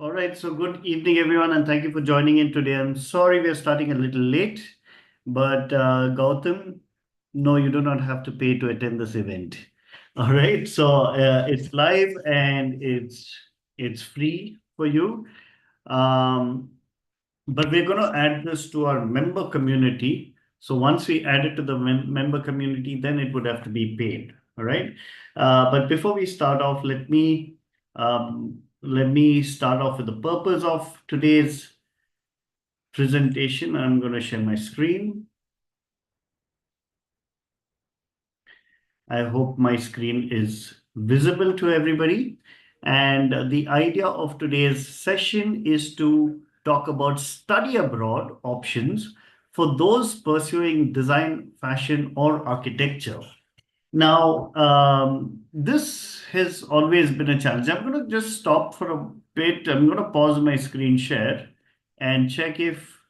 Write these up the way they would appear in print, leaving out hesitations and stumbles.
All right, so good evening, everyone, and thank you for joining in today. I'm sorry we're starting a little late, but Gautam, no, you do not have to pay to attend this event. All right, so it's live and it's free for you. Um, but we're going to add this to our member community. So once we add it to the member community, then it would have to be paid. All right. But before we start off, let me start off with the purpose of today's presentation. I'm going to share my screen. I hope my screen is visible to everybody. And the idea of today's session is to talk about study abroad options for those pursuing design, fashion, or architecture. Now, this has always been a challenge. I'm going to just stop for a bit. I'm going to pause my screen share and check if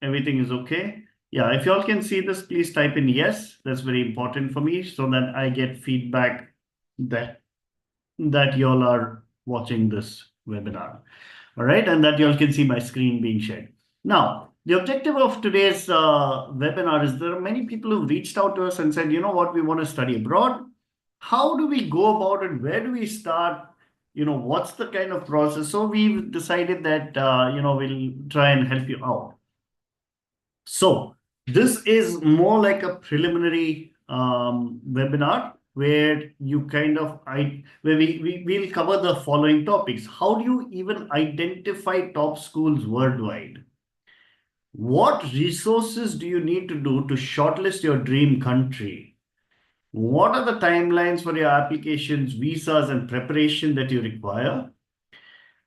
everything is okay. Yeah, if y'all can see this, please type in yes. That's very important for me so that I get feedback that y'all are watching this webinar. All right, and that y'all can see my screen being shared. Now, the objective of today's webinar is there are many people who've reached out to us and said, you know what, we want to study abroad. How do we go about it? Where do we start? What's the kind of process? So we've decided that, we'll try and help you out. So this is more like a preliminary webinar where you kind of where we'll cover the following topics. How do you even identify top schools worldwide? What resources do you need to do to shortlist your dream country? What are the timelines for your applications, visas, and preparation that you require?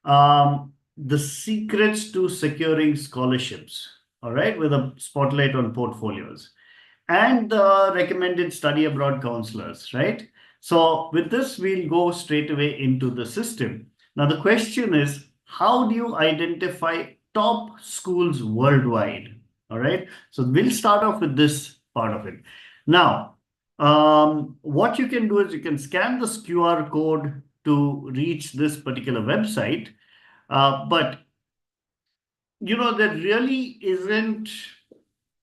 The secrets to securing scholarships, all right, with a spotlight on portfolios and the recommended study abroad counselors, right? So with this, we'll go straight away into the system. Now, the question is, how do you identify top schools worldwide? All right. So we'll start off with this part of it. Now, what you can do is you can scan this QR code to reach this particular website. But there really isn't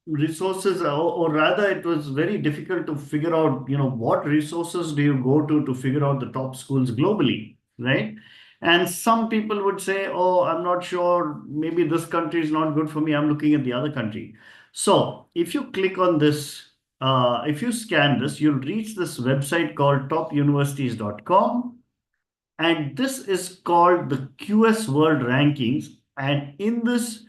resources, or rather it was very difficult to figure out, what resources do you go to figure out the top schools globally, right? And some people would say, oh, I'm not sure, maybe this country is not good for me, I'm looking at the other country. So if you click on this, if you scan this, you'll reach this website called topuniversities.com. And this is called the QS World Rankings. And in this,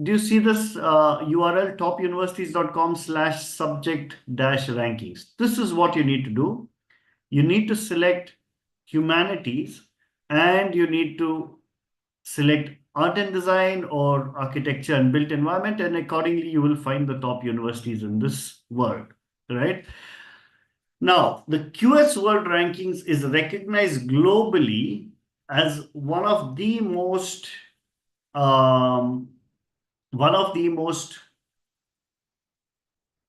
do you see this URL topuniversities.com/subject-rankings? This is what you need to do. You need to select humanities and you need to select art and design or architecture and built environment. And accordingly, you will find the top universities in this world, right? Now, the QS World Rankings is recognized globally as um, one of the most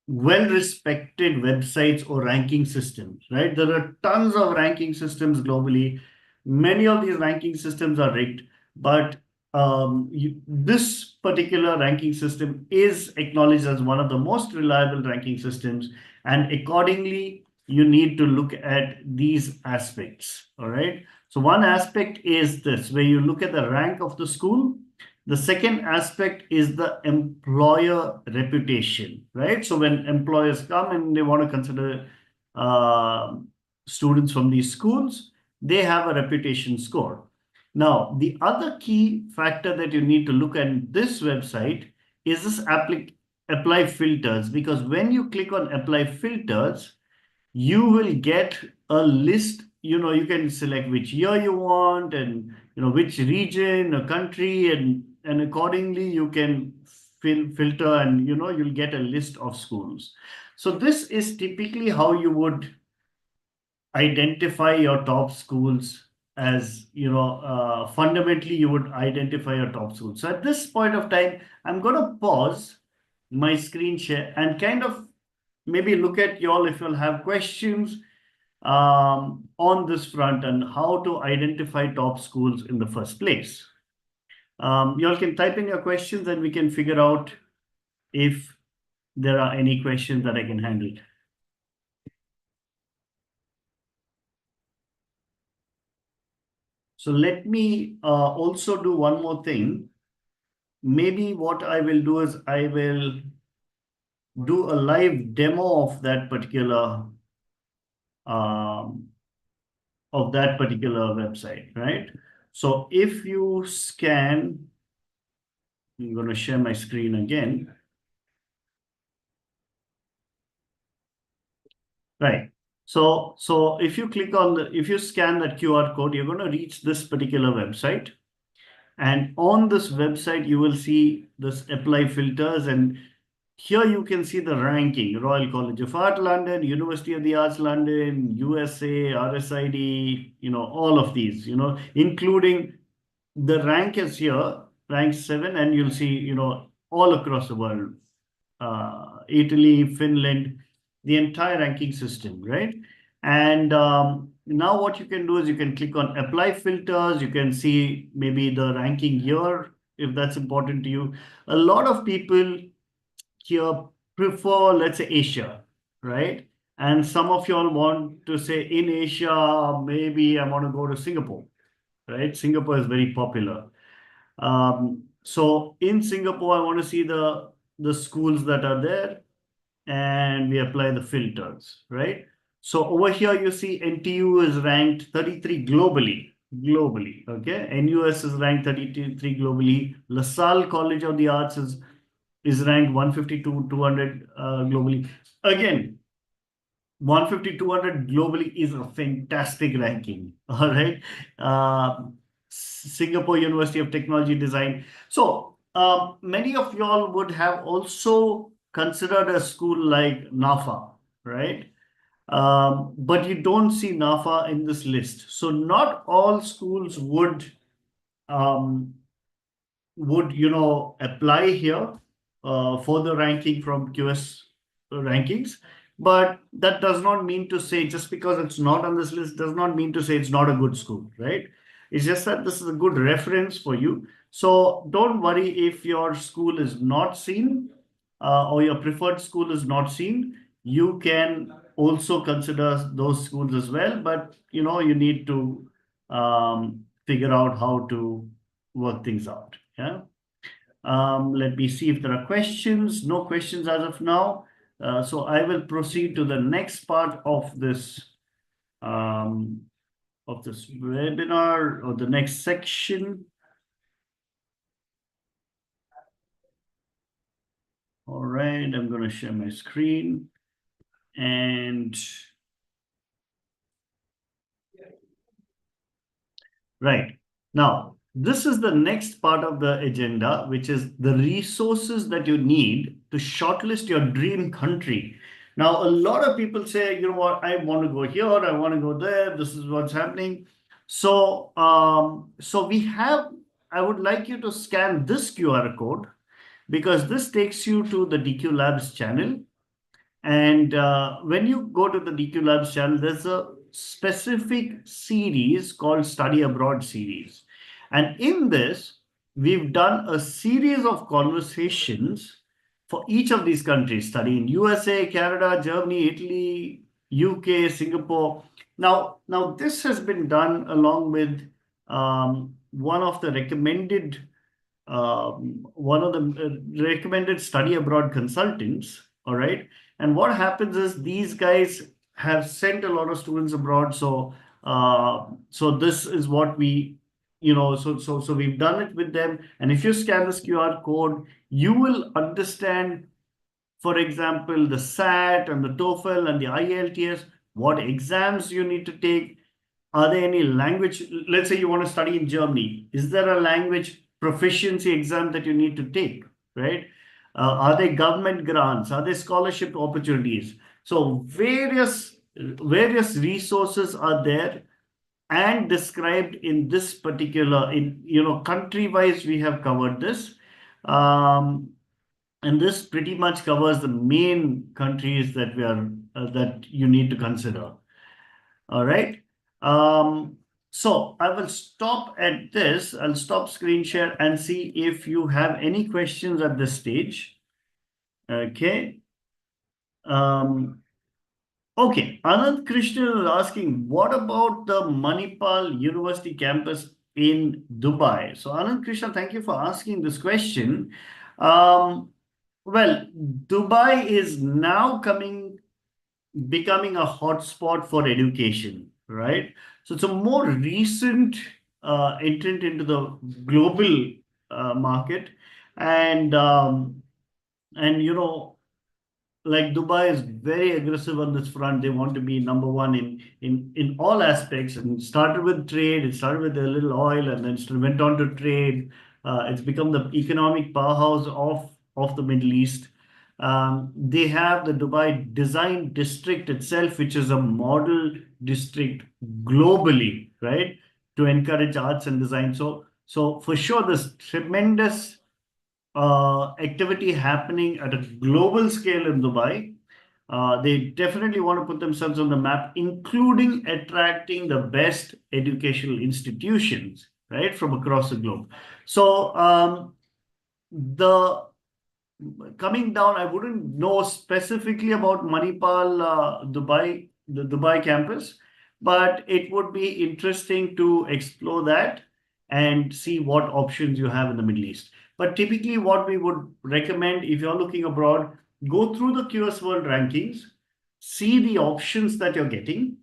well-respected websites or ranking systems, right? There are tons of ranking systems globally. Many of these ranking systems are rigged, but this particular ranking system is acknowledged as one of the most reliable ranking systems, and accordingly, you need to look at these aspects, all right? So one aspect is this, where you look at the rank of the school. The second aspect is the employer reputation, right? So when employers come and they want to consider students from these schools, they have a reputation score. Now, the other key factor that you need to look at this website is this apply filters, because when you click on apply filters, you will get a list. You can select which year you want and which region or country, and accordingly you can filter, and you'll get a list of schools. So this is typically how you would identify your top schools. As fundamentally you would identify your top schools. So at this point of time, I'm going to pause my screen share and kind of maybe look at y'all if you'll have questions on this front and how to identify top schools in the first place. You all can type in your questions and we can figure out if there are any questions that I can handle. So let me also do one more thing. Maybe what I will do is I will do a live demo um, of that particular website, right? So if you scan, I'm going to share my screen again. Right. So if you click on if you scan that QR code, you're going to reach this particular website. And on this website, you will see this apply filters. And here you can see the ranking: Royal College of Art, London, University of the Arts, London, USA, RSID, all of these, including the rank is here, rank 7, and you'll see, all across the world, Italy, Finland, the entire ranking system, right? And now what you can do is you can click on apply filters. You can see maybe the ranking here, if that's important to you. A lot of people here prefer, let's say, Asia, right? And some of y'all want to say in Asia, maybe I want to go to Singapore, right? Singapore is very popular. So in Singapore, I want to see the schools that are there, and we apply the filters, right? So over here, you see NTU is ranked 33 globally, okay? NUS is ranked 33 globally. LaSalle College of the Arts is ranked 152, 200 globally. Again, 150, 200 globally is a fantastic ranking. All right. Singapore University of Technology Design. So many of y'all would have also considered a school like NAFA, right? But you don't see NAFA in this list. So not all schools um, would apply here for the ranking from QS rankings. But that does not mean to say, just because it's not on this list does not mean to say it's not a good school, right? It's just that this is a good reference for you. So don't worry if your school is not seen, or your preferred school is not seen. You can also consider those schools as well, but you need to figure out how to work things out. Yeah. Let me see if there are questions. No questions as of now. So I will proceed to the next part um, of this webinar, or the next section. All right, I'm going to share my screen. And right now, this is the next part of the agenda, which is the resources that you need to shortlist your dream country. Now, a lot of people say, you know what, I want to go here, I want to go there, this is what's happening. So, I would like you to scan this QR code, because this takes you to the DQ Labs channel. And when you go to the DQ Labs channel, there's a specific series called Study Abroad series. And in this, we've done a series of conversations for each of these countries: study in USA, Canada, Germany, Italy, UK, Singapore. Now this has been done along with one of the recommended study abroad consultants. All right. And what happens is these guys have sent a lot of students abroad. So this is what so we've done it with them. And if you scan this QR code, you will understand, for example, the SAT and the TOEFL and the IELTS, what exams you need to take. Are there any language? Let's say you want to study in Germany. Is there a language proficiency exam that you need to take, right? Are there government grants? Are there scholarship opportunities? So various resources are there and described in this particular, country wise, we have covered this. And this pretty much covers the main countries that you need to consider. All right. So I will stop at this. I'll stop screen share and see if you have any questions at this stage. Okay. Okay. Anand Krishnan is asking, what about the Manipal University campus in Dubai? So Anand Krishna, thank you for asking this question. Um, well, Dubai is now becoming a hotspot for education, right? So it's a more recent entrant into the global market, and like Dubai is very aggressive on this front. They want to be number one in all aspects. And it started with trade. It started with a little oil, and then went on to trade. It's become the economic powerhouse of the Middle East. They have the Dubai Design District itself, which is a model district globally, right, to encourage arts and design. So for sure, there's tremendous activity happening at a global scale in Dubai. They definitely want to put themselves on the map, including attracting the best educational institutions, right, from across the globe. So the coming down, I wouldn't know specifically about Manipal, Dubai, the Dubai campus, but it would be interesting to explore that and see what options you have in the Middle East. But typically, what we would recommend if you're looking abroad, go through the QS World rankings, see the options that you're getting,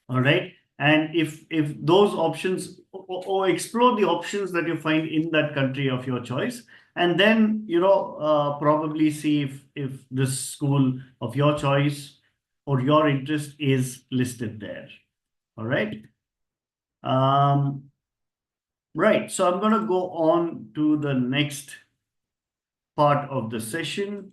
all right. And if those options or explore the options that you find in that country of your choice, and then probably see if this school of your choice or your interest is listed there. All right. Um, right. So I'm going to go on to the next part of the session.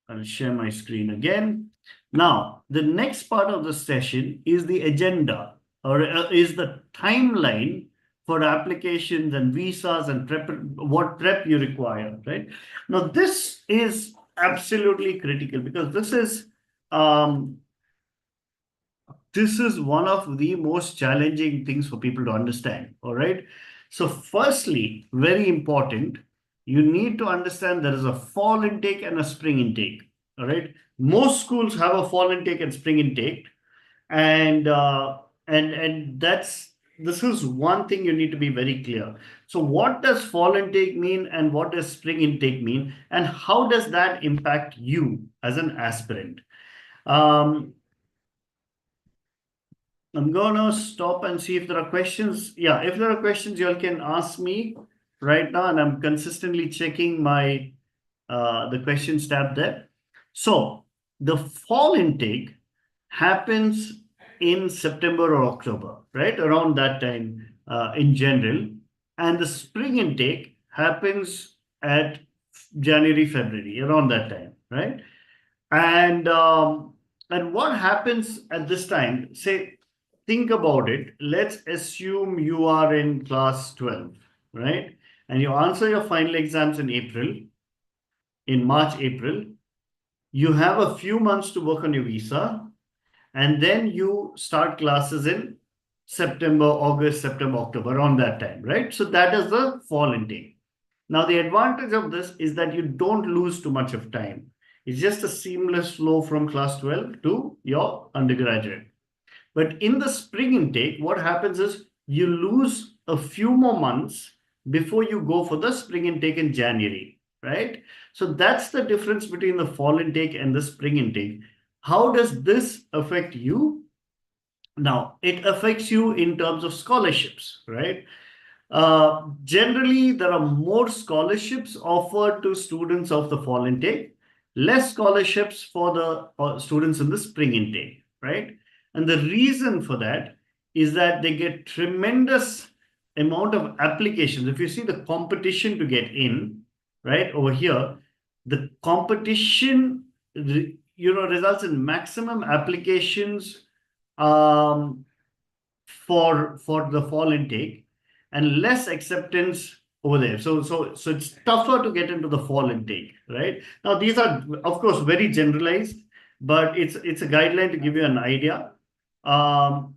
I'll share my screen again. Now, the next part of the session is the agenda or is the timeline for applications and visas and what prep you require, right? Now, this is absolutely critical because um, this is one of the most challenging things for people to understand. All right. So, firstly, very important, you need to understand there is a fall intake and a spring intake. All right. Most schools have a fall intake and spring intake, and that's this is one thing you need to be very clear. So, what does fall intake mean, and what does spring intake mean, and how does that impact you as an aspirant? Um, I'm gonna stop and see if there are questions. Yeah, if there are questions, you all can ask me right now, and I'm consistently checking my the questions tab there. So the fall intake happens in September or October, right? Around that time in general. And the spring intake happens at January, February, around that time, right? And and what happens at this time? Say, think about it. Let's assume you are in class 12, right? And you answer your final exams in April, in March, April. You have a few months to work on your visa, and then you start classes in September, August, September, October, around that time, right? So that is the fall intake. Now, the advantage of this is that you don't lose too much of time. It's just a seamless flow from class 12 to your undergraduate. But in the spring intake, what happens is you lose a few more months before you go for the spring intake in January, right? So that's the difference between the fall intake and the spring intake. How does this affect you? Now, it affects you in terms of scholarships, right? Generally, there are more scholarships offered to students of the fall intake, less scholarships for the students in the spring intake, right? And the reason for that is that they get tremendous amount of applications. If you see the competition to get in, right, over here, the competition, results in maximum applications um, for the fall intake and less acceptance over there. So it's tougher to get into the fall intake, right? Now these are of course very generalized, but it's a guideline to give you an idea. Um,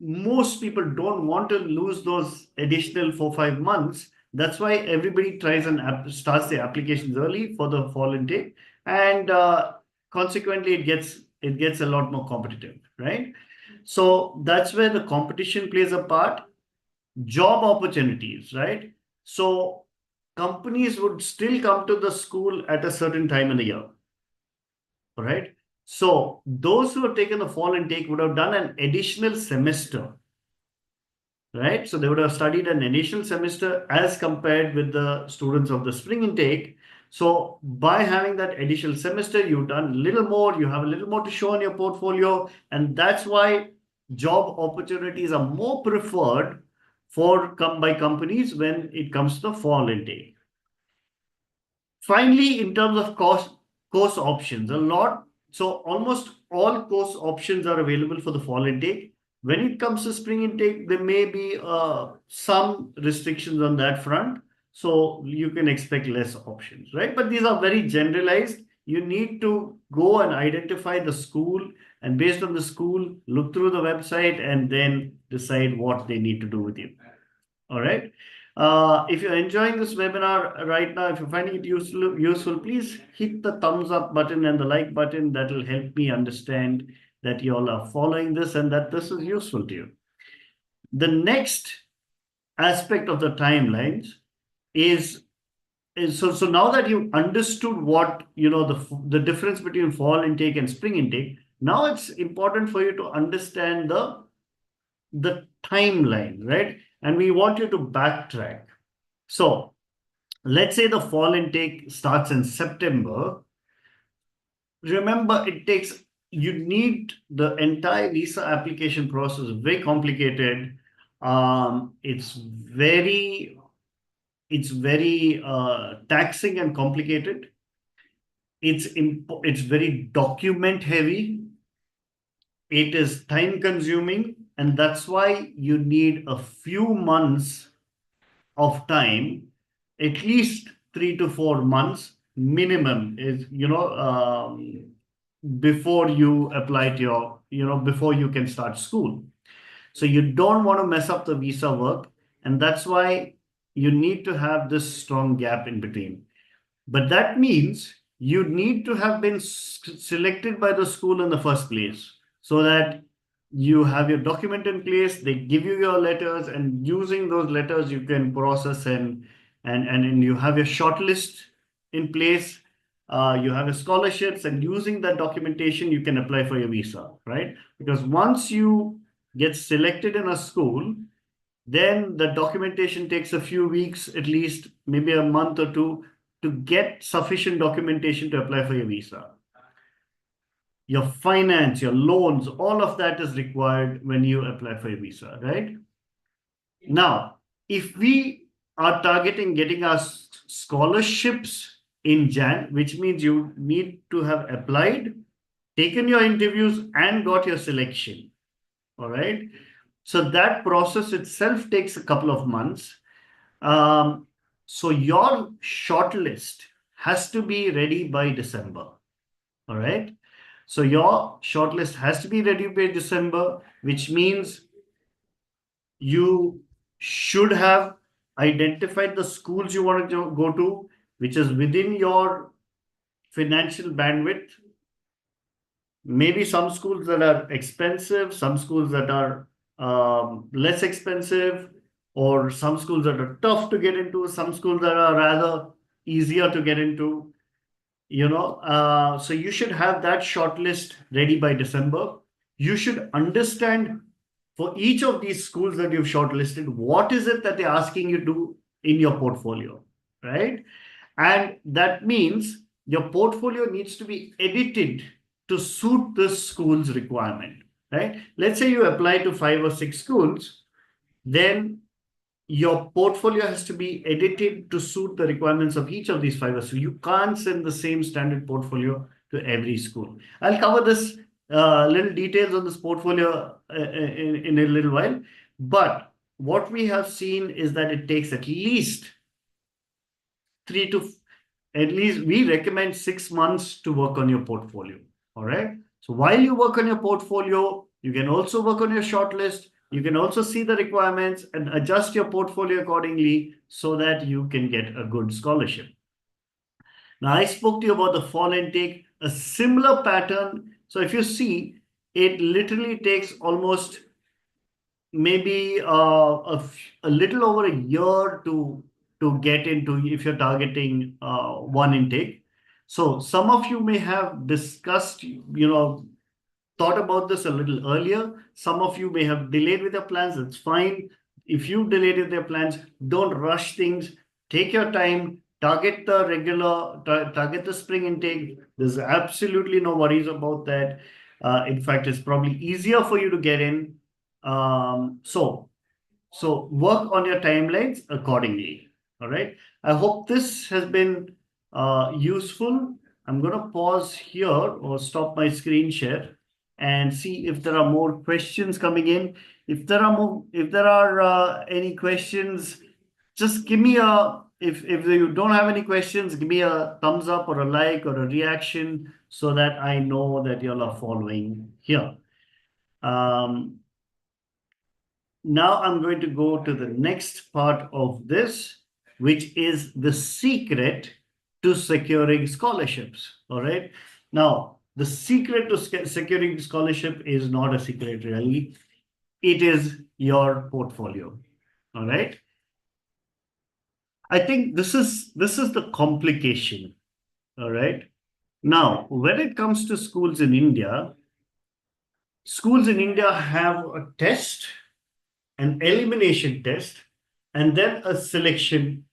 most people don't want to lose those additional 4 5 months. That's why everybody tries and starts their applications early for the fall intake, and consequently, it gets a lot more competitive, right? So that's where the competition plays a part. Job opportunities, right? So companies would still come to the school at a certain time in the year, right? So those who have taken the fall intake would have done an additional semester, right? So they would have studied an additional semester as compared with the students of the spring intake. So by having that additional semester, you've done a little more, you have a little more to show in your portfolio, and that's why job opportunities are more preferred for come by companies when it comes to the fall intake. Finally, in terms of course options, so almost all course options are available for the fall intake. When it comes to spring intake, there may be some restrictions on that front. So you can expect less options, right? But these are very generalized. You need to go and identify the school, and based on the school, look through the website and then decide what they need to do with you. All right. If you're enjoying this webinar right now, if you're finding it useful, please hit the thumbs up button and the like button. That will help me understand that you all are following this and that this is useful to you. The next aspect of the timelines is so now that you've understood what the difference between fall intake and spring intake, now it's important for you to understand the timeline, right? And we want you to backtrack. So let's say the fall intake starts in September. Remember, you need the entire visa application process, very complicated. It's very taxing and complicated. It's very document heavy. It is time consuming, and that's why you need a few months of time, at least 3 to 4 months minimum is, before you apply to before you can start school. So you don't want to mess up the visa work. And that's why you need to have this strong gap in between. But that means you need to have been selected by the school in the first place so that you have your document in place, they give you your letters, and using those letters, you can process and you have your shortlist in place. You have your scholarships, and using that documentation, you can apply for your visa, right? Because once you get selected in a school, then the documentation takes a few weeks, at least maybe a month or two, to get sufficient documentation to apply for your visa. Your finance, your loans, all of that is required when you apply for your visa, right? Now, if we are targeting getting our scholarships in Jan, which means you need to have applied, taken your interviews, and got your selection. All right. So that process itself takes a couple of months. So your shortlist has to be ready by December. All right. So your shortlist has to be ready by December, which means you should have identified the schools you want to go to, which is within your financial bandwidth. Maybe some schools that are expensive, some schools that are less expensive, or some schools that are tough to get into, some schools that are rather easier to get into. So you should have that shortlist ready by December. You should understand for each of these schools that you've shortlisted, what is it that they're asking you to do in your portfolio, right? And that means your portfolio needs to be edited to suit the school's requirement, right? Let's say you apply to 5 or 6 schools, then your portfolio has to be edited to suit the requirements of each of these 5 or 6. You can't send the same standard portfolio to every school. I'll cover this little details on this portfolio in a little while. But what we have seen is that it takes at least we recommend 6 months to work on your portfolio. All right. So while you work on your portfolio, you can also work on your shortlist. You can also see the requirements and adjust your portfolio accordingly so that you can get a good scholarship. Now, I spoke to you about the fall intake, a similar pattern. So if you see, it literally takes almost maybe a little over a year to get into if you're targeting one intake. So some of you may have discussed, thought about this a little earlier. Some of you may have delayed with your plans. It's fine. If you delayed with your plans, don't rush things. Take your time. Target the target the spring intake. There's absolutely no worries about that. In fact, it's probably easier for you to get in. So work on your timelines accordingly. All right. I hope this has been useful. I'm going to pause here or stop my screen share and see if there are more questions coming in. If there are any questions, just give me a, if you don't have any questions, give me a thumbs up or a like or a reaction so that I know that you all are following here. Now I'm going to go to the next part of this, which is the secret to securing scholarships. All right. Now, the secret to securing scholarship is not a secret, really. It is your portfolio. All right. I think this is the complication. All right. Now, when it comes to schools in India have a test, an elimination test, and then a selection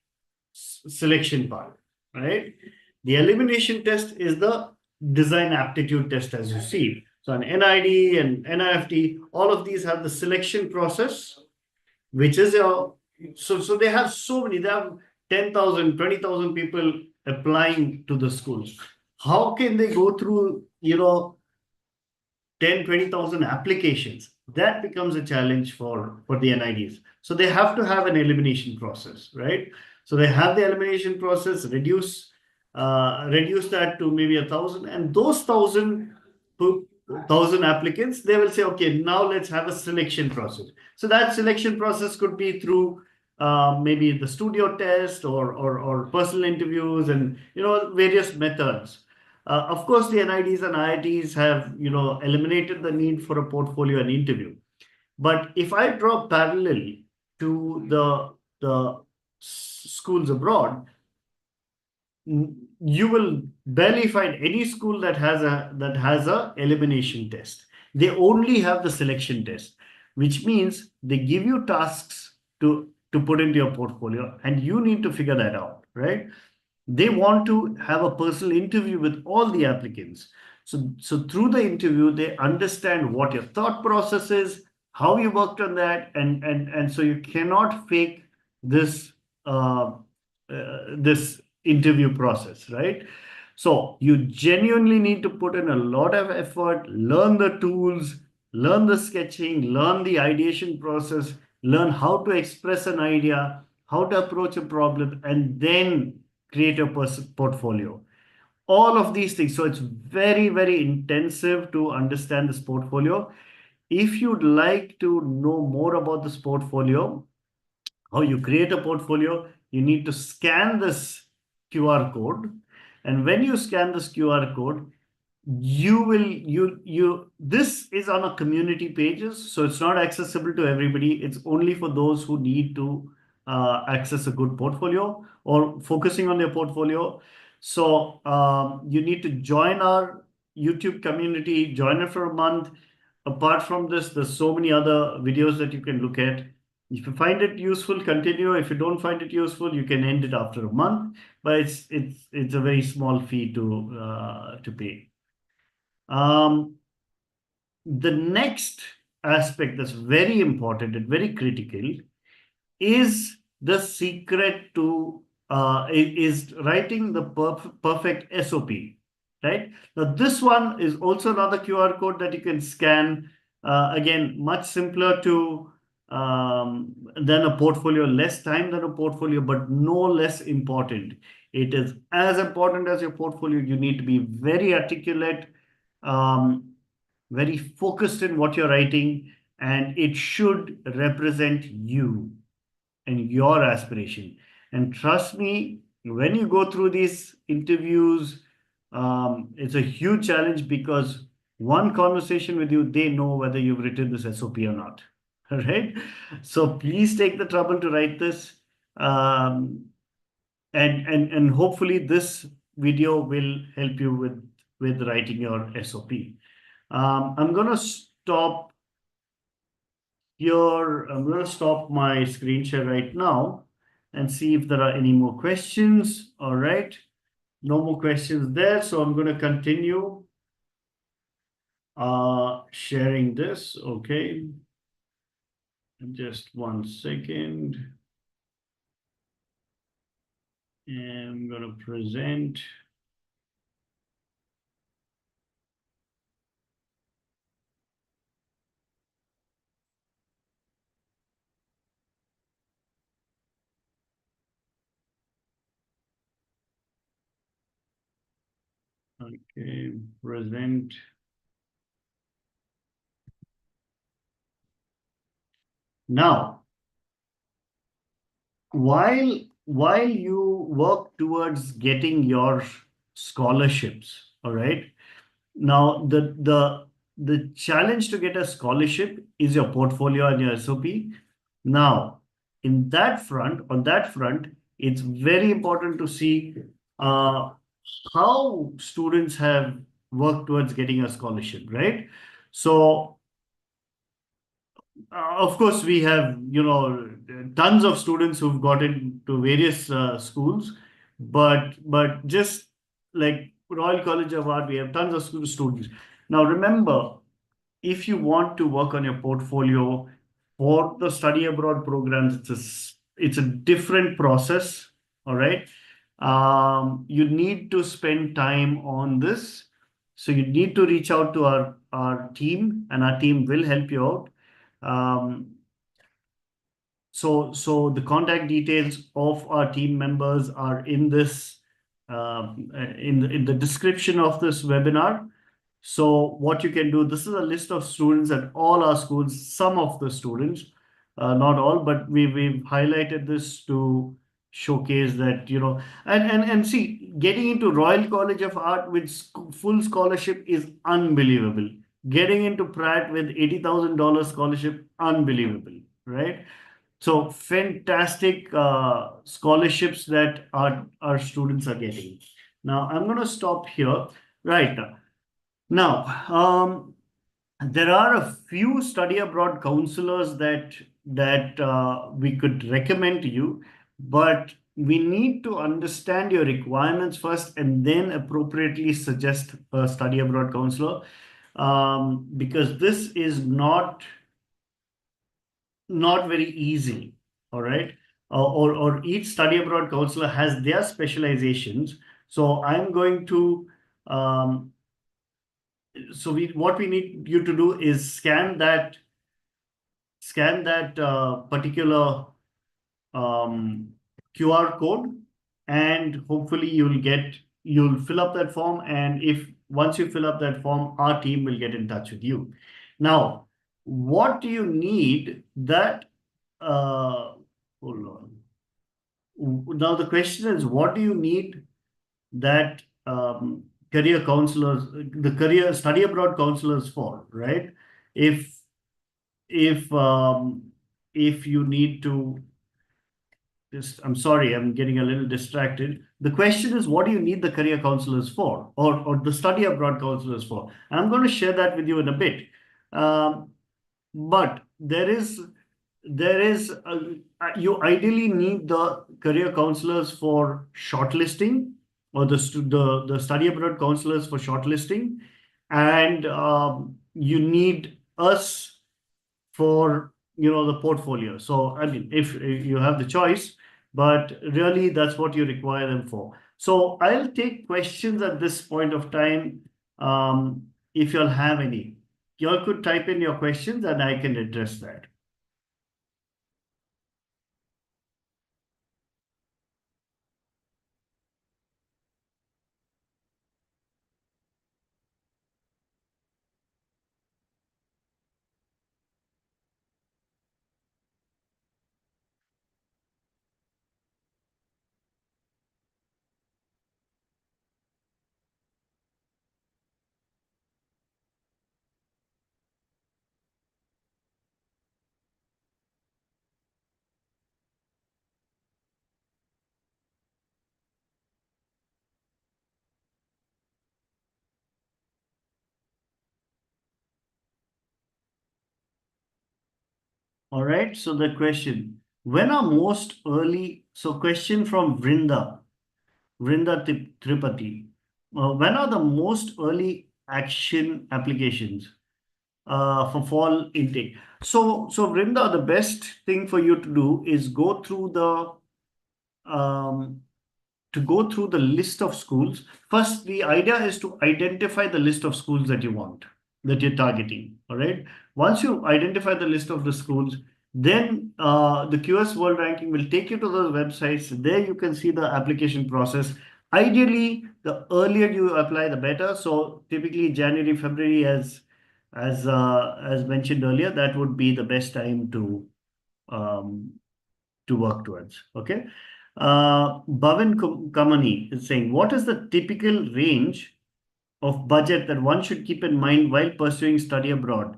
part, right? The elimination test is the design aptitude test, as you see. So an NID and NIFT, all of these have the selection process, which is so they have so many, they have 10,000, 20,000 people applying to the schools. How can they go through, 10, 20,000 applications? That becomes a challenge for the NIDs. So they have to have an elimination process, right? So they have the elimination process, reduce that to maybe 1,000, and those 1,000 applicants, they will say, okay, now let's have a selection process. So that selection process could be through maybe the studio test or personal interviews and various methods. Of course, the NIDs and IITs have eliminated the need for a portfolio and interview. But if I draw parallel to the schools abroad, you will barely find any school that has a elimination test. They only have the selection test, which means they give you tasks to put into your portfolio, and you need to figure that out, right? They want to have a personal interview with all the applicants. So through the interview, they understand what your thought process is, how you worked on that, and so you cannot fake this this interview process, right? So you genuinely need to put in a lot of effort, learn the tools, learn the sketching, learn the ideation process, learn how to express an idea, how to approach a problem, and then create a portfolio. All of these things. So it's very, very intensive to understand this portfolio. If you'd like to know more about this portfolio, how you create a portfolio, you need to scan this QR code. And when you scan this QR code, this is on a community pages, so it's not accessible to everybody. It's only for those who need to access a good portfolio or focusing on their portfolio. So you need to join our YouTube community, join it for a month. Apart from this, there's so many other videos that you can look at. If you find it useful, continue. If you don't find it useful, you can end it after a month. But it's a very small fee to pay. The next aspect that's very important and very critical is the secret to is writing the perfect SOP, right? Now this one is also another QR code that you can scan. Again, much simpler to than a portfolio, less time than a portfolio, but no less important. It is as important as your portfolio. You need to be very articulate, very focused in what you're writing. and it should represent you and your aspiration. And trust me, when you go through these interviews, it's a huge challenge because one conversation with you, they know whether you've written this SOP or not. All right. So please take the trouble to write this. Um, and hopefully this video will help you with writing your SOP. I'm gonna stop here. I'm gonna stop my screen share right now and see if there are any more questions. All right, no more questions there, so I'm gonna continue sharing this. Okay, just 1 second, and I'm gonna present. Okay, present. Now, while you work towards getting your scholarships, all right. Now the challenge to get a scholarship is your portfolio and your SOP. Now, on that front, it's very important to see uh, how students have worked towards getting a scholarship, right? So of course, we have, tons of students who've got into various schools, but just like Royal College of Art, we have tons of students. Now, remember, if you want to work on your portfolio for the study abroad programs, it's a different process. All right. You need to spend time on this. So you need to reach out to our team, and our team will help you out. Um, so the contact details of our team members are in this in the description of this webinar. So what you can do, this is a list of students at all our schools, some of the students, not all, but we've highlighted this to showcase that, and see, getting into Royal College of Art with full scholarship is unbelievable. Getting into Pratt with $80,000 scholarship, unbelievable, right? So fantastic scholarships that our students are getting. Now I'm going to stop here. Right. Now, there are a few study abroad counselors that we could recommend to you, but we need to understand your requirements first and then appropriately suggest a study abroad counselor, because this is not very easy. All right. Or each study abroad counselor has their specializations. So I'm going to so what we need you to do is scan that particular um, QR code, and hopefully you'll fill up that form. And if once you fill up that form, our team will get in touch with you. Now, what do you need that hold on. Now the question is, what do you need that career counselors, the career study abroad counselors for, right? If if um, if you need to just, I'm sorry, I'm getting a little distracted. The question is, what do you need the career counselors for, or the study abroad counselors for? I'm going to share that with you in a bit. Um, but there is you ideally need the career counselors for shortlisting, or the study abroad counselors for shortlisting, and you need us for the portfolio. So I mean, if you have the choice, but really that's what you require them for. So I'll take questions at this point of time. If you'll have any, y'all could type in your questions and I can address that. All right. So the question, when are most early, so question from Tripathi. When are the most early action applications for fall intake? So Vrinda, the best thing for you to do is um, go through the list of schools. First, the idea is to identify the list of schools that you want, that you're targeting. All right. Once you identify the list of the schools, then the QS World Ranking will take you to those websites. There you can see the application process. Ideally, the earlier you apply, the better. So typically January, February, as mentioned earlier, that would be the best time um, to work towards. Okay. Bhavin Kamani is saying, what is the typical range of budget that one should keep in mind while pursuing study abroad?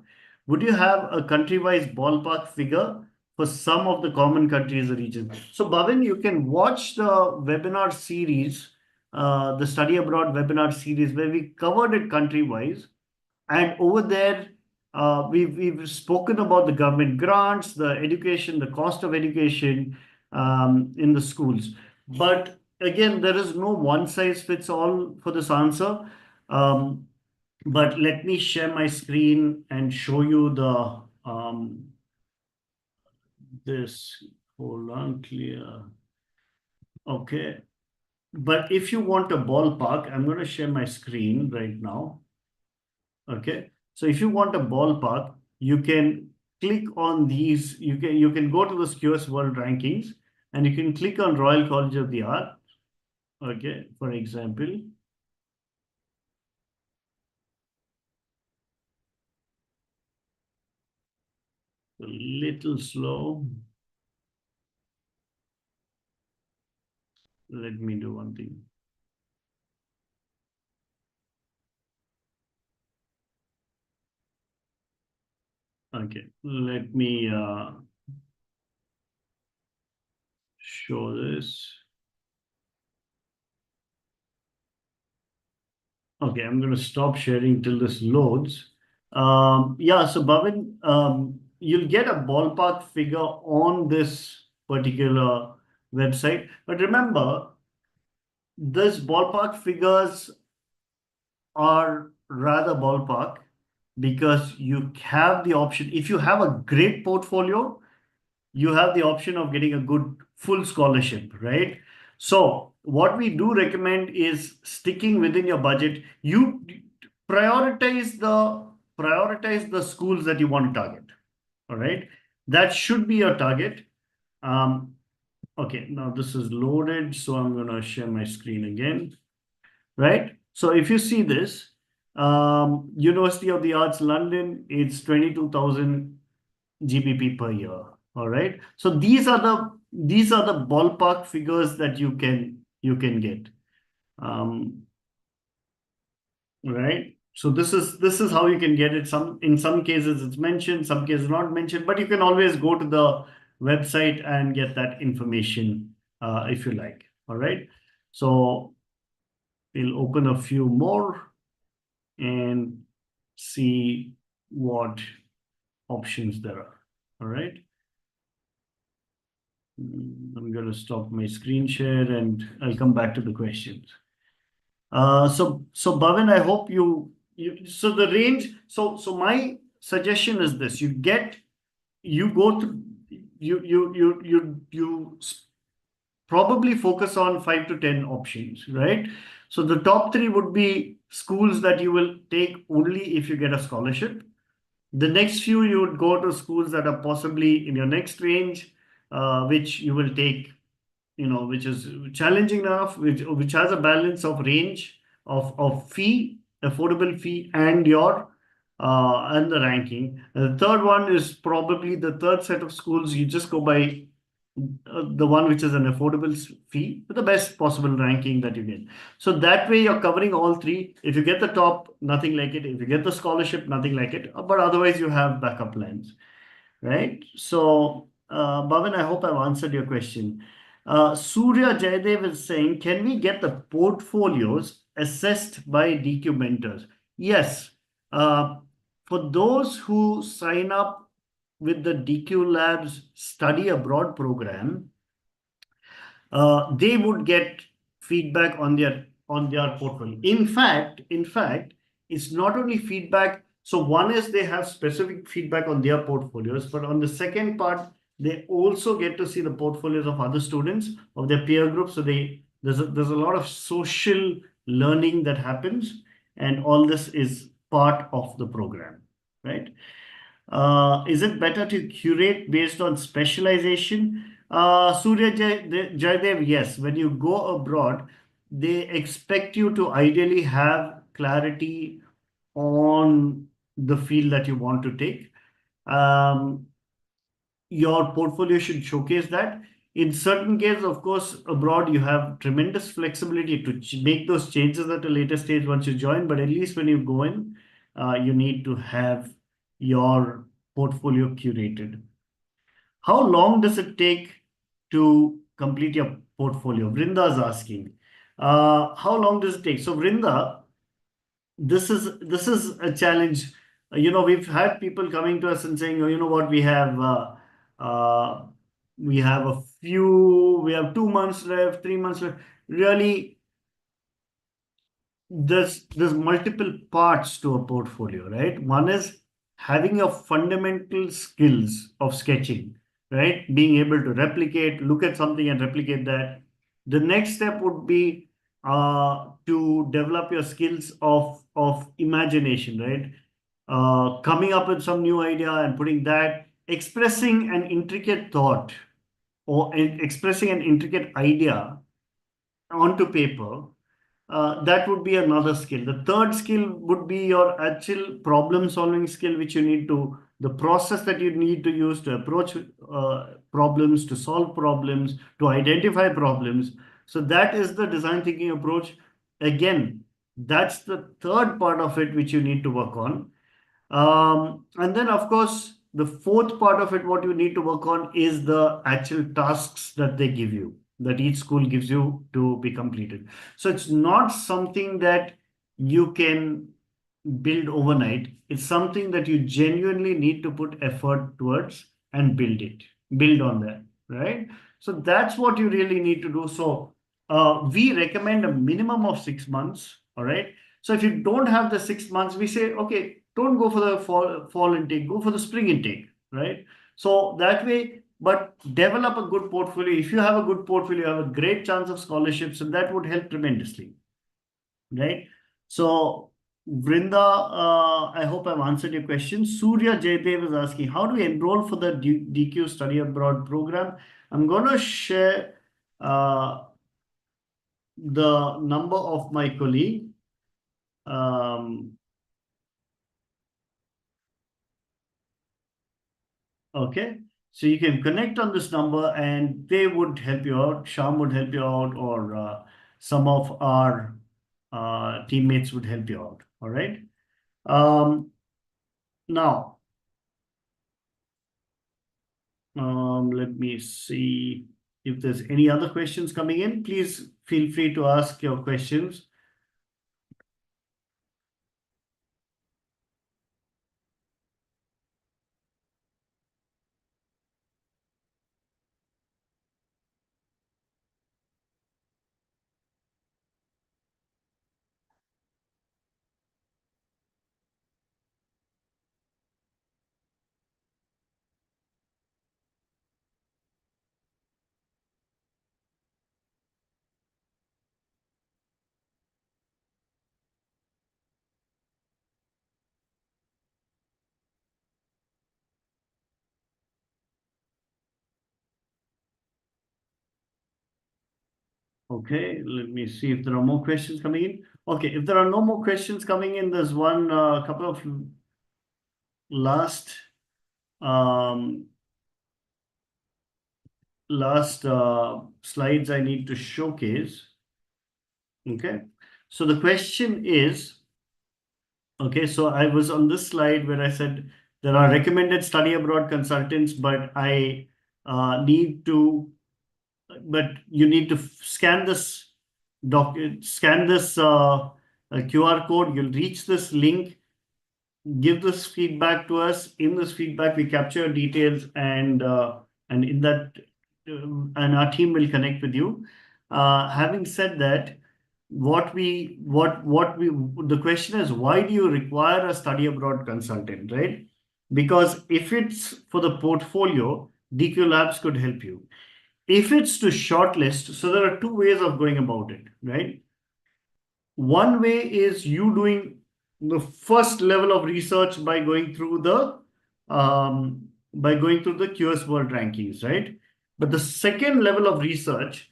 Would you have a country-wise ballpark figure for some of the common countries or regions? So, Bhavin, you can watch the webinar series, the study abroad webinar series, where we covered it country-wise. And over there, we've spoken about the government grants, the education, the cost of education in the schools. But again, there is no one size fits all for this answer. Um, but let me share my screen and show you this. Hold on, clear. Okay. But if you want a ballpark, I'm going to share my screen right now. Okay. So if you want a ballpark, you can click on these. You can go to the QS World Rankings and you can click on Royal College of the Art. Okay, for example. A little slow. Let me do one thing. Okay, let me show this. Okay, I'm going to stop sharing till this loads. Yeah, so Bhavin, you'll get a ballpark figure on this particular website. But remember, this ballpark figures are rather ballpark because you have the option. If you have a great portfolio, you have the option of getting a good full scholarship, right? So what we do recommend is sticking within your budget. You prioritize the schools that you want to target. All right, that should be your target. Um, okay, now this is loaded, so I'm going to share my screen again. Right. So if you see this, University of the Arts London, it's 22,000 GBP per year. All right. So these are the ballpark figures that you can get. Um, right. So this is how you can get it. In some cases it's mentioned, some cases not mentioned, but you can always go to the website and get that information if you like. All right. So we'll open a few more and see what options there are. All right. I'm going to stop my screen share and I'll come back to the questions. So Bhavin, I hope so the range, so my suggestion is this: you go to, you probably focus on 5 to 10 options, right? So the top three would be schools that you will take only if you get a scholarship. The next few, you would go to schools that are possibly in your next range, which you will take, which is challenging enough, which has a balance of range of fee, affordable fee, and the ranking. And the third one is probably the third set of schools. You just go by the one which is an affordable fee with the best possible ranking that you get. So that way you're covering all three. If you get the top, nothing like it. If you get the scholarship, nothing like it. But otherwise, you have backup plans, right? So, Bhavin, I hope I've answered your question. Surya Jaydev is saying, can we get the portfolios assessed by DQ mentors? Yes. For those who sign up with the DQ Labs study abroad program, they would get feedback on their portfolio. In fact, it's not only feedback. So one is they have specific feedback on their portfolios, but on the second part, they also get to see the portfolios of other students of their peer group. So there's a lot of social learning that happens, and all this is part of the program, right? Is it better to curate based on specialization? Jaydev, yes. When you go abroad, they expect you to ideally have clarity on the field that you want to take. Um, your portfolio should showcase that. In certain cases, of course, abroad you have tremendous flexibility to make those changes at a later stage once you join. But at least when you go in, you need to have your portfolio curated. How long does it take to complete your portfolio? Vrinda is asking. How long does it take? So Vrinda, this is a challenge. We've had people coming to us and saying, oh, you know what, uh, we have 2 months left, 3 months left. Really, there's multiple parts to a portfolio, right? One is having your fundamental skills of sketching, right? Being able to replicate, look at something and replicate that. The next step would be to develop your skills of imagination, right? Coming up with some new idea and putting that, expressing an intricate thought or expressing an intricate idea onto paper, that would be another skill. The third skill would be your actual problem solving skill, which you need to, the process that you need to use to approach problems, to solve problems, to identify problems. So that is the design thinking approach. Again, that's the third part of it which you need to work on. And then, of course, the fourth part of it, what you need to work on is the actual tasks that they give you, that each school gives you to be completed. So it's not something that you can build overnight. It's something that you genuinely need to put effort towards and build on that, right? So that's what you really need to do. So we recommend a minimum of 6 months, all right? So if you don't have the 6 months, we say, okay, don't go for the fall intake, go for the spring intake, right? So that way, but develop a good portfolio. If you have a good portfolio, you have a great chance of scholarships, and that would help tremendously, right? So, Vrinda, I hope I've answered your question. Surya Jaydev is asking, how do we enroll for the DQ Study Abroad program? I'm going to share the number of my colleague. Okay, so you can connect on this number and they would help you out. Sham would help you out, or some of our teammates would help you out. All right. Um, now, let me see if there's any other questions coming in. Please feel free to ask your questions. Okay, let me see if there are more questions coming in. Okay, if there are no more questions coming in, there's one couple of last um, slides I need to showcase. Okay, so the question is, okay, so I was on this slide where I said there are recommended study abroad consultants, but you need to scan this scan this QR code. You'll reach this link give this feedback to us. In this feedback, we capture details, and in that, and our team will connect with you. Having said that, the question is, why do you require a study abroad consultant, right? Because if it's for the portfolio, DQ Labs could help you. If it's to shortlist, so there are two ways of going about it, right? One way is you doing the first level of research by going through the QS World Rankings, right? But the second level of research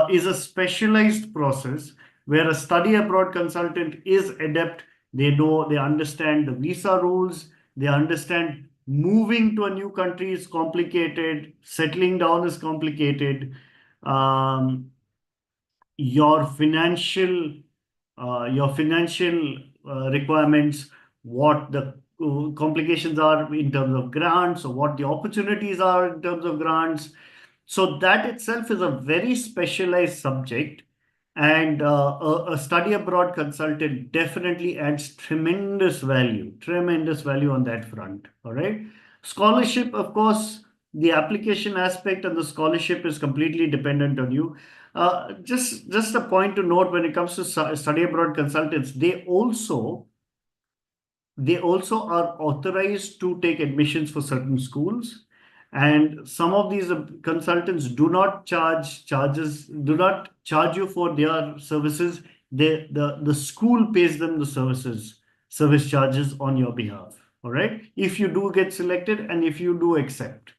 is a specialized process where a study abroad consultant is adept. They know, they understand the visa rules, they understand moving to a new country is complicated, settling down is complicated. Um, your financial requirements, what the complications are in terms of grants, or what the opportunities are in terms of grants. So that itself is a very specialized subject, and a study abroad consultant definitely adds tremendous value on that front. All right. Scholarship, of course, the application aspect and the scholarship is completely dependent on you. Just a point to note when it comes to study abroad consultants, they also are authorized to take admissions for certain schools, and some of these consultants do not charge you for their services. The school pays them the service charges on your behalf. All right, if you do get selected and if you do accept.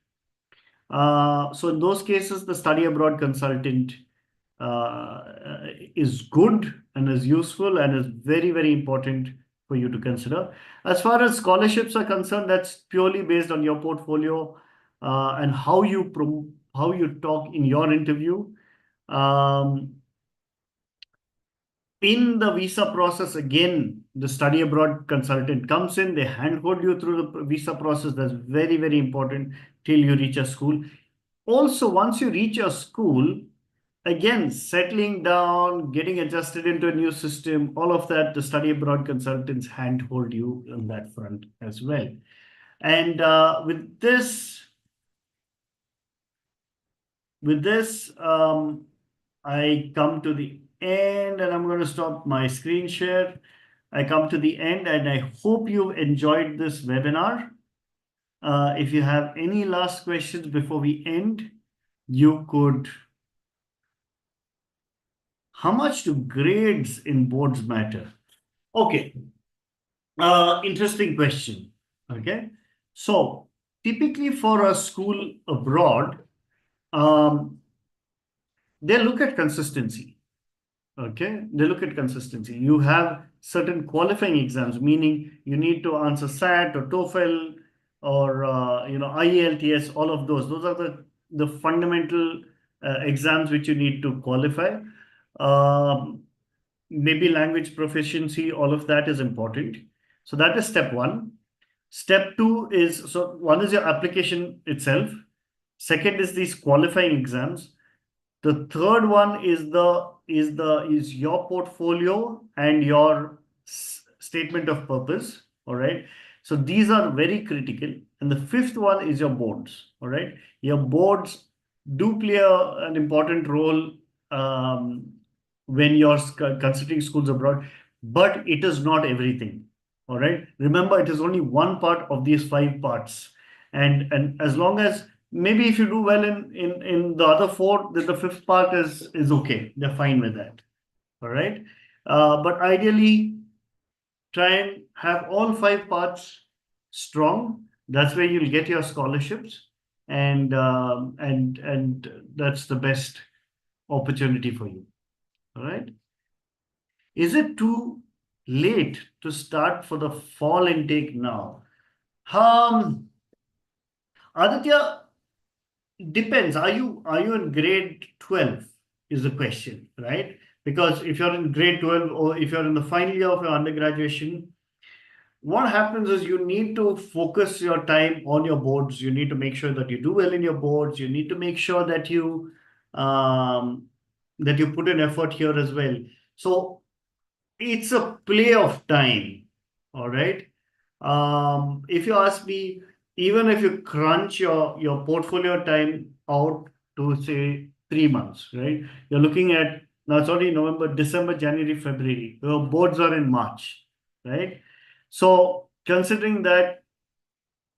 So in those cases, the study abroad consultant is good and is useful and is very, very important for you to consider. As far as scholarships are concerned, that's purely based on your portfolio and how you talk in your interview. Um, in the visa process, again, the study abroad consultant comes in, they handhold you through the visa process. That's very, very important till you reach a school. Also, once you reach a school, again, settling down, getting adjusted into a new system, all of that, the study abroad consultants handhold you on that front as well. And with this, I come to the end, and I'm going to stop my screen share. I come to the end, and I hope you enjoyed this webinar. If you have any last questions before we end, you could. How much do grades in boards matter? Okay, interesting question. Okay, so typically for a school abroad, um, they look at consistency. Okay, they look at consistency. You have certain qualifying exams, meaning you need to answer SAT or TOEFL or IELTS, all of those. Those are the fundamental exams which you need to qualify. Um, Maybe language proficiency, all of that is important. So that is step one. Step two is, so one is your application itself. Second is these qualifying exams. The third one is your portfolio and your statement of purpose. All right. So these are very critical. And the fifth one is your boards. All right. Your boards do play an important role when you're considering schools abroad, but it is not everything. All right. Remember, it is only one part of these five parts. And as long as maybe if you do well in the other four, then the fifth part is okay. They're fine with that. All right. But ideally, try and have all five parts strong. That's where you'll get your scholarships, and that's the best opportunity for you. All right. Is it too late to start for the fall intake now? Um, Aditya, depends. Are you in grade 12 is the question, right? Because if you're in grade 12 or if you're in the final year of your undergraduation, what happens is you need to focus your time on your boards. You need to make sure that you do well in your boards. You need to make sure um, that you put in effort here as well. So it's a play of time. All right. If you ask me, even if you crunch your portfolio time out to say 3 months, right? You're looking at now it's already November, December, January, February. Your boards are in March, right? So considering that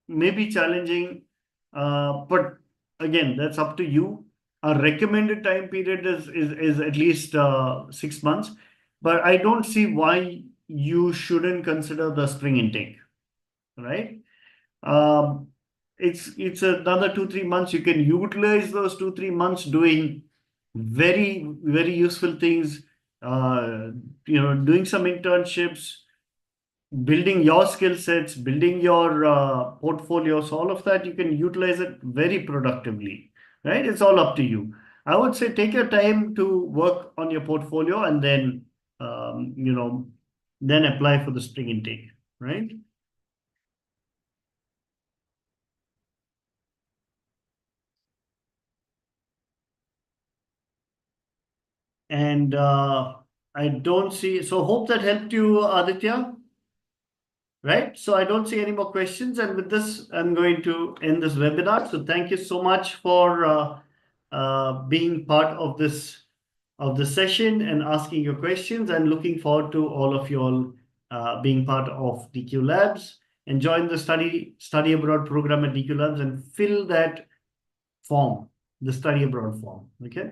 may be challenging, but again, that's up to you. A recommended time period is at least 6 months, but I don't see why you shouldn't consider the spring intake, right? Um, it's another 2 3 months. You can utilize those 2 3 months doing very useful things. Uh, doing some internships, building your skill sets, building your portfolios, all of that, you can utilize it very productively, right? It's all up to you. I would say take your time to work on your portfolio and then, then apply for the spring intake, right? And I don't see, so hope that helped you, Aditya. Right. So I don't see any more questions. And with this, I'm going to end this webinar. So thank you so much for being part of the session and asking your questions. And looking forward to all of you all being part of DQ Labs and join the study abroad program at DQ Labs and fill that form, the study abroad form. Okay.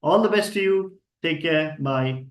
All the best to you. Take care. Bye.